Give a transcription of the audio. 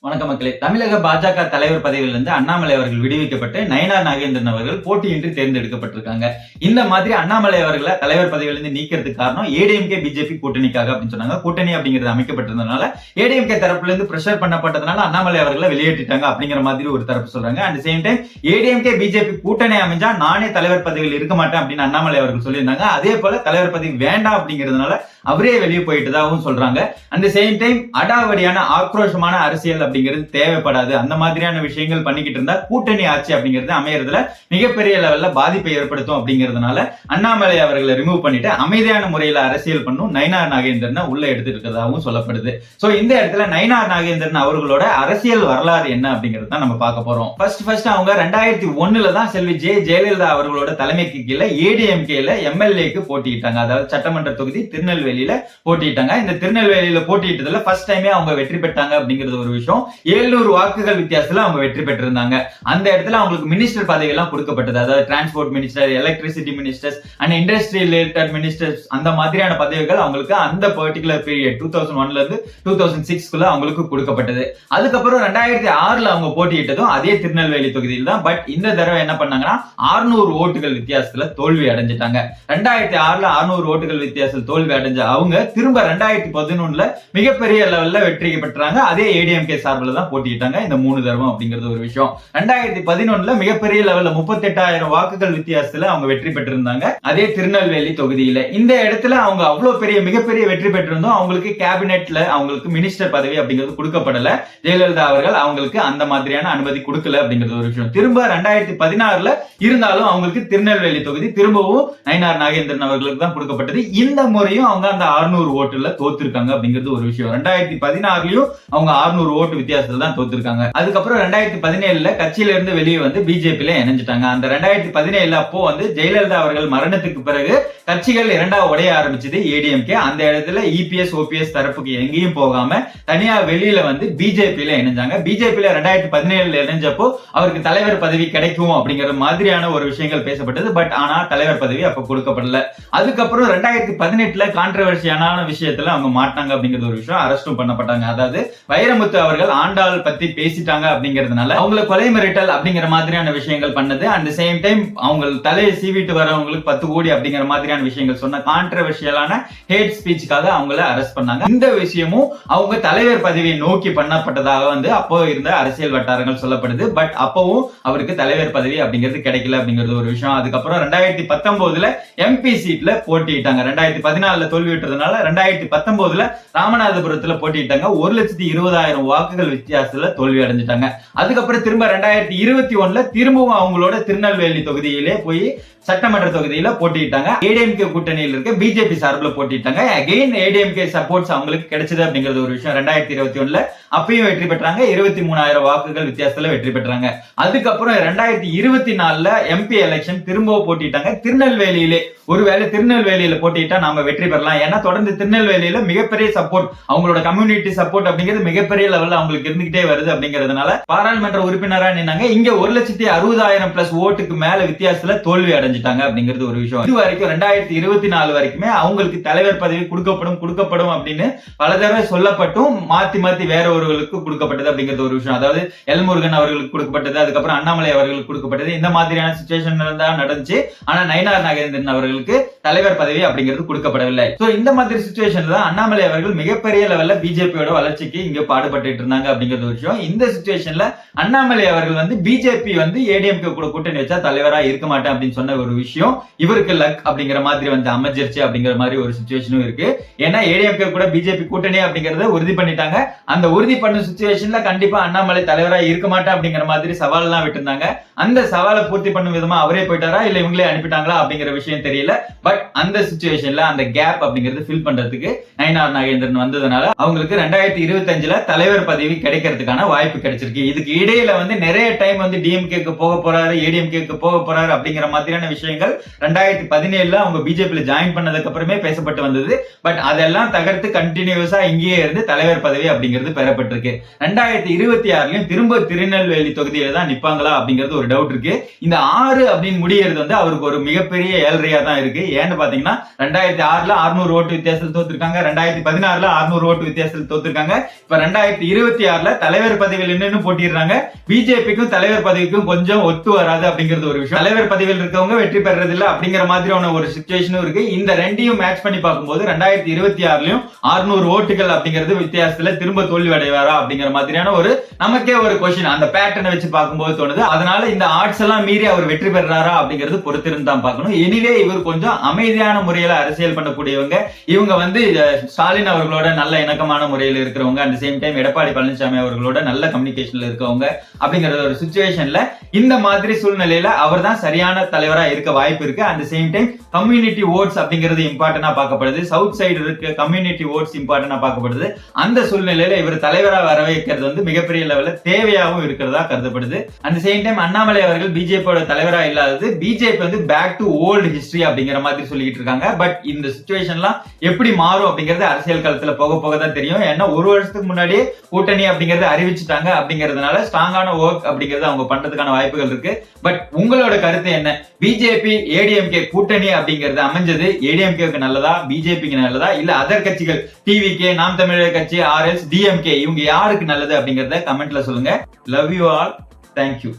வணக்கம் மக்களே. தமிழக பாஜக தலைவர் பதவியிலிருந்து அண்ணாமலை அவர்கள் விடுவிக்கப்பட்டு நயினார் நாகேந்திரன் அவர்கள் போட்டியின்றி தேர்ந்தெடுக்கப்பட்டிருக்காங்க. இந்த மாதிரி அண்ணாமலை அவர்களை தலைவர் பதவியிலிருந்து நீக்கிறதுக்கு காரணம் ஏடிஎம்கே பிஜேபி கூட்டணிக்காக அப்படின்னு சொன்னாங்க. கூட்டணி அப்படிங்கிறது அமைக்கப்பட்டிருந்தனால ஏடிஎம்கே தரப்புல இருந்து பிரஷர் பண்ணப்பட்டதுனால அண்ணாமலை அவர்களை வெளியேற்றிட்டாங்க அப்படிங்கிற மாதிரி ஒரு தரப்பு சொல்றாங்க. At same time ADMK BJP கூட்டணி அமைஞ்சா நானே தலைவர் பதவியில் இருக்க மாட்டேன் அப்படின்னு அண்ணாமலை அவர்கள் சொல்லியிருந்தாங்க. அதே போல தலைவர் பதவி வேண்டாம் அப்படிங்கிறதுனால அவரே வெளியே போயிட்டதாகவும் சொல்றாங்க. அந்த சேம் டைம் அடாவடியான ஆக்ரோஷமான அரசியல் அப்படிங்கிறது தேவைப்படாது. அந்த மாதிரியான விஷயங்கள் பண்ணிக்கிட்டு இருந்தா கூட்டணி ஆட்சி அப்படிங்கிறது அமையறதுல மிகப்பெரிய லெவல்ல பாதிப்பை ஏற்படுத்தும் அப்படிங்கிறதுனால அண்ணாமலை அவர்களை ரிமூவ் பண்ணிட்டு அமைதியான முறையில அரசியல் பண்ணும் நயினார் நாகேந்திரன் உள்ள எடுத்துட்டு இருக்கிறதாகவும் சொல்லப்படுது. சோ இந்த இடத்துல நயினார் நாகேந்திரன் அவர்களோட அரசியல் வரலாறு என்ன அப்படிங்கிறது தான் நம்ம பார்க்க போறோம். ஃபர்ஸ்ட் அவங்க 2001 தான் செல்வி ஜெயலலிதா அவர்களோட தலைமைக்கு கீழே ஏடிஎம்கேல எம்எல்ஏக்கு போட்டியிட்டாங்க. அதாவது சட்டமன்ற தொகுதி திருநெல்வேலியில போட்டியிட்டாங்க. இந்த திருநெல்வேலியில போட்டியிட்டதுல ஃபர்ஸ்ட் டைமே அவங்க வெற்றி பெற்றாங்க அப்படிங்கிறது ஒரு விஷயம். 700 வாக்குகள் வித்தியாசத்துல அவங்க வெற்றி பெற்றிருந்தாங்க. அந்த இடத்துல அவங்களுக்கு மினிஸ்டர் பதவி எல்லாம் கொடுக்கப்பட்டது. அதாவது transport minister, electricity ministers and industry related ministers, அந்த மாதிரியான பதவிகள் அவங்களுக்கு அந்த பர்டிகுலர் பீரியட் 2001ல இருந்து 2006 அவங்களுக்கு கொடுக்கப்பட்டது. அதுக்கப்புறம் 2006 அவங்க போட்டியிட்டதும் அதே திருநெல்வேலி தொகுதியில் தான். பட் இந்த தடவை என்ன பண்ணாங்கன்னா 600 ஓட்டுகள் வித்தியாசத்துல தோல்வி அடைஞ்சிட்டாங்க. 2006ல 600 ஓட்டுகள் வித்தியாசத்தில் தோல்வி அடைஞ்ச அவங்க திரும்ப 2011ல மிகப்பெரிய லெவல்ல வெற்றி பெற்றாங்க. அதே ஏடிஎம்கே சார்பில் தான் போட்டிட்டாங்க இந்த 3 தடவை அப்படிங்கிறது ஒரு விஷயம். 2011ல மிகப்பெரிய லெவல்ல 38,000 வாக்குகள் வித்தியாசத்துல அவங்க வெற்றி பெற்றிருந்தாங்க அதே திருநெல்வேலி தொகுதியில. இந்த இடத்துல அவங்க அவ்வளவு மிகப்பெரிய வெற்றி பெற்றிருந்தோம். அவங்களுக்கு கேபினெட்ல அவங்களுக்கு மினிஸ்டர் பதவி அப்படிங்கிறது கொடுக்கப்படல. ஜெயலலிதா அவர்கள் அவங்களுக்கு அந்த மாதிரியான அனுமதி கொடுக்கல அப்படிங்கிறது ஒரு விஷயம். திரும்ப 2016ல இருந்தாலும் அவங்களுக்கு திருநெல்வேலி தொகுதி திரும்பவும் நயினார் நாகேந்திரன் அவர்களுக்கு தான் கொடுக்கப்பட்டது. இந்த முறையும் அவங்க அந்த 600 ஓட்டுல தோத்துருக்காங்க அப்படிங்கிறது ஒரு விஷயம். 2016லயும் அவங்க 600 ஓட்டு வித்தியாசத்துல தான் தோத்துருக்காங்க. அதுக்கப்புறம் 2017ல கட்சியில இருந்து வெளியே வந்து பிஜேபியில இணைஞ்சிட்டாங்க. அந்த 2017 அப்போ வந்து ஜெயலலிதா அவர்கள் மரணத்துக்கு பிறகு கட்சிகள் இரண்டா உடைய ஆரம்பிச்சது ஏடிஎம்கே. அந்த இடத்துல இபிஎஸ் ஓபிஎஸ் தரப்புக்கு எங்கேயும் போகாம தனியா வெளியில வந்து பிஜேபியில இணைஞ்சாங்க. பிஜேபியில 2017 இணைஞ்சப்போ அவருக்கு தலைவர் பதவி கிடைக்கும் அப்படிங்கிற மாதிரியான ஒரு விஷயங்கள் பேசப்பட்டது. பட் ஆனா தலைவர் பதவி அப்ப கொடுக்கப்படல. அதுக்கப்புறம் 2018ல கான்ட்ரவர்சியான விஷயத்துல அவங்க மாட்டாங்க அப்படிங்கிறது ஒரு விஷயம். அரெஸ்டும் பண்ணப்பட்டாங்க. அதாவது வைரமுத்து அவர்கள் ஆண்டாள் பத்தி பேசிட்டாங்க அப்படிங்கிறதுனால அவங்களை கொலை மிரட்டல் அப்படிங்கிற மாதிரியான விஷயங்கள் பண்ணது. அட் சேம் டைம் அவங்க தலையை சீவிட்டு வரவங்களுக்கு 10 கோடி அப்படிங்கிற மாதிரியான விஷயங்கள் சொன்ன கான்ட்ரவர்சியலான ஹேட் ஸ்பீச்சுக்காக அவங்கள அரெஸ்ட் பண்ணாங்க. இந்த விஷயமும் அவங்க தலைவர் பதவியை நோக்கி பண்ணப்பட்டதாக வந்து அப்போ இருந்த அரசியல் வட்டாரங்கள் சொல்லப்படுது. பட் அப்பவும் அவருக்கு தலைவர் பதவி அப்படிங்கிறது கிடைக்கல அப்படிங்கிறது ஒரு விஷயம். அதுக்கப்புறம் 2019ல எம்பி சீட்ல போட்டிட்டாங்க. 2014ல தோல்வி விட்டதுனால 2019ல ராமநாதபுரத்துல போட்டிட்டாங்க. 1,20,000 வாக்குகள் வித்தியாசத்துல தோல்வி அடைஞ்சிட்டாங்க. அதுக்கப்புறம் திரும்ப 2021ல திரும்பவும் அவங்களோட திருநெல்வேலி தொகுதியிலே போய் சட்டமன்ற தொகுதியில போட்டிட்டாங்க. ஏடிஎம்கே கூட்டணியில் இருக்க பிஜேபி சார்பில் போட்டிட்டாங்க. அகைன் ஏடிஎம்கே சப்போர்ட்ஸ் அவங்களுக்கு கிடைச்சது அப்படிங்கிறது ஒரு விஷயம். 2021ல அப்பயும் வெற்றி பெற்றாங்க. 23,000 வாக்குகள் வித்தியாசத்துல வெற்றி பெற்றாங்க. அதுக்கப்புறம் 2024ல எம்பி எலெக்ஷன் திரும்பவும் போட்டிட்டாங்க. திருநெல்வேலியிலே ஒருவேளை திருநெல்வேலியில போட்டிட்டா நாம வெற்றி பெறலாம். ஏன்னா தொடர்ந்து திருநெல்வேலியில மிகப்பெரிய சப்போர்ட், அவங்களோட கம்யூனிட்டி சப்போர்ட் அப்படிங்கிறது மிகப்பெரிய லெவல்ல அவங்களுக்கு இருந்துகிட்டே வருது. அப்படிங்கிறதுனால பாராளுமன்ற உறுப்பினரா நின்னாங்க. இங்க 1,60,000 பிளஸ் ஓட்டுக்கு மேல வித்தியாசத்துல தோல்வி அடைஞ்சிட்டாங்க அப்படிங்கிறது ஒரு விஷயம். இது வரைக்கும் 2024 வரைக்குமே அவங்களுக்கு தலைவர் பதவி கொடுக்கப்படும் அப்படின்னு பல தடவை சொல்லப்பட்டும் மாத்தி வேற ஒருவர்களுக்கு கொடுக்கப்பட்டது அப்படிங்கிறது ஒரு விஷயம். அதாவது எல் முருகன் அவர்களுக்கு கொடுக்கப்பட்டது, அதுக்கப்புறம் அண்ணாமலை அவர்களுக்கு கொடுக்கப்பட்டது. இந்த மாதிரியான சிச்சுவேஷன் தான் நடந்துச்சு. ஆனா நயினார் நாகேந்திரன் அவர்களுக்கு தலைவர் பதவி அப்படிங்கிறது கொடுக்கப்படவில்லை. சோ இந்த மாதிரி சிச்சுவேஷன்ல அண்ணாமலை அவர்கள் மிகப்பெரிய லெவல்ல பிஜேபியோட வளர்ச்சிக்கு இங்க பாடுபட்டு இருந்தாங்க அப்படிங்கிறது ஒரு விஷயம். இந்த சிச்சுவேஷன்ல அண்ணாமலை அவர்கள் வந்து பிஜேபி வந்து ஏடிஎம்கே கூட கூட்டணி வச்சா தலைவரா இருக்க மாட்டேன் அப்படின்னு சொன்ன ஒரு விஷயம் இவருக்கு லக் அப்படிங்கிற மாதிரி வந்து அமைஞ்சிருச்சு அப்படிங்கிற மாதிரி ஒரு சிச்சுவேஷனும் இருக்கு. ஏன்னா ஏடிஎம்கே கூட பிஜேபி கூட்டணி அப்படிங்கறத உறுதி பண்ணிட்டாங்க. அந்த உறுதி பண்ண சிச்சுவேஷன்ல கண்டிப்பா அண்ணாமலை தலைவரா இருக்க மாட்டேன் அப்படிங்கிற மாதிரி சவால் எல்லாம் விட்டுருந்தாங்க. அந்த சவாலை பூர்த்தி பண்ணும் விதமா அவரே போயிட்டாரா இல்ல இவங்களே அனுப்பிட்டாங்களா அப்படிங்கிற விஷயம் தெரியல. பட் அந்த சிச்சுவேஷன்ல அந்த கேப் அப்படிங்கிறது ஃபில் பண்றதுக்கு நயினார் நாகேந்திரன் வந்ததுனால அவங்களுக்கு 2025ல தலைவர் பதவி கிடைக்கிறதுக்கான வாய்ப்பு கிடைச்சிருக்கு. இதுக்கு இடையில வந்து நிறைய டைம் வந்து டிஎம்கேக்கு போக போறாரு, ஏடிஎம்கேக்கு போக போறாரு அப்படிங்கிற மாதிரியான விஷயங்கள் 2017ல அவங்க பிஜேபியில ஜாயின் பண்ணதுக்கு அப்புறமே பேசப்பட்டு வந்தது. பட் அதெல்லாம் தகர்த்து கண்டினியூஸா இங்கேயே இருந்து தலைவர் பதவி அப்படிங்கிறது பெறப்பட்டு அறிவிக்கப்பட்டிருக்கு. 2026லயும் திரும்ப திருநெல்வேலி தொகுதியில தான் நிப்பாங்களா அப்படிங்கிறது ஒரு டவுட் இருக்கு. இந்த 6 அப்படின்னு முடியறது வந்து அவருக்கு ஒரு மிகப்பெரிய ஏழ்றையா தான் இருக்கு. ஏன்னு பாத்தீங்கன்னா 2006ல 600 ஓட்டு வித்தியாசத்தில் தோத்துருக்காங்க, 2016ல 600 ஓட்டு வித்தியாசத்தில் தோத்துருக்காங்க. இப்ப 2026ல தலைவர் பதவியில் நின்று போட்டிடுறாங்க. பிஜேபிக்கும் தலைவர் பதவிக்கும் கொஞ்சம் ஒத்து வராது அப்படிங்கிறது ஒரு விஷயம். தலைவர் பதவியில் இருக்கவங்க வெற்றி பெறது இல்ல அப்படிங்கிற மாதிரியான ஒரு சிச்சுவேஷனும் இருக்கு. இந்த ரெண்டையும் மேட்ச் பண்ணி பார்க்கும்போது 2026லயும் 600 ஓட்டுகள் அப்படிங்கிறது வித்தியாசத்துல திரும்ப தோல்வி அடைவாரா அப்படிங்கிற மாதிரியான ஒரு நமக்கே ஒரு கொஸ்டின் அந்த பேட்டர்னை வச்சு பார்க்கும்போது தோணுது. அதனால இந்த ஆட்ஸ் எல்லாம் மீறி அவர் வெற்றி பெறாரா அப்படிங்கிறது பொறுத்திருந்து தான் பார்க்கணும். எனிவே இவர் கொஞ்சம் அமைதியான முறையில அரசியல் பண்ணக்கூடியவங்க. இவங்க வந்து ஸ்டாலின் அவர்களோட நல்ல இணக்கமான முறையில் இருக்கிறவங்க, at same time Edappadi Palaniswami அவர்களோட நல்ல கம்யூனிகேஷன்ல இருக்கவங்க அப்படிங்கிற ஒரு சிச்சுவேஷன்ல இந்த மாதிரி சூழ்நிலையில அவர் தான் சரியான தலைவரா இருக்க வாய்ப்பு இருக்கு. At same time community votes அப்படிங்கிறது இம்பார்ட்டன்டா பார்க்கப்படுது. சவுத் சைடு இருக்க கம்யூனிட்டி ஓட்ஸ் இம்பார்ட்டன்டா பார்க்கப்படுது. அந்த சூழ்நிலையில இவர் தலைவரா வர வைக்கிறது வந்து மிகப்பெரிய லெவல்ல தேவையாகவும் இருக்கிறதா கருதப்படுது. அட் சேம் டைம் அண்ணாமலை அவர்கள் பிஜேபியோட தலைவரா இல்லாதது பிஜேபி வந்து பேக் டு ஓல்டு ஹிஸ்டரி அப்படிங்கிற மாதிரி சொல்லிட்டு இருக்காங்க. பட் இந்த சிச்சுவேஷன்லாம் எப்படி மாறும் அப்படிங்கிறது அரசியல் களத்துல போக போக தான் தெரியும். ஏன்னா ஒரு வருஷத்துக்கு முன்னாடியே கூட்டணி அப்படிங்கறது அறிவிச்சுட்டாங்க. அப்படிங்கிறதுனால ஸ்ட்ராங்கான ஒர்க் அப்படிங்கறது அவங்க பண்றதுக்கான வாய்ப்புகள் இருக்கு. பட் உங்களோட கருத்து என்ன? பிஜேபி ஏடிஎம்கே கூட்டணி அப்படிங்கிறது அமைஞ்சது ஏடிஎம்கேக்கு நல்லதா, பிஜேபிக்கு நல்லதா, இல்ல அதர் கட்சிகள் டிவிகே, நாம் தமிழர் கட்சி, ஆர்எஸ், டிஎம்கே இவங்க யாருக்கு நல்லது அப்படிங்கறத கமெண்ட்ல சொல்லுங்க. Love you all. தேங்க்யூ.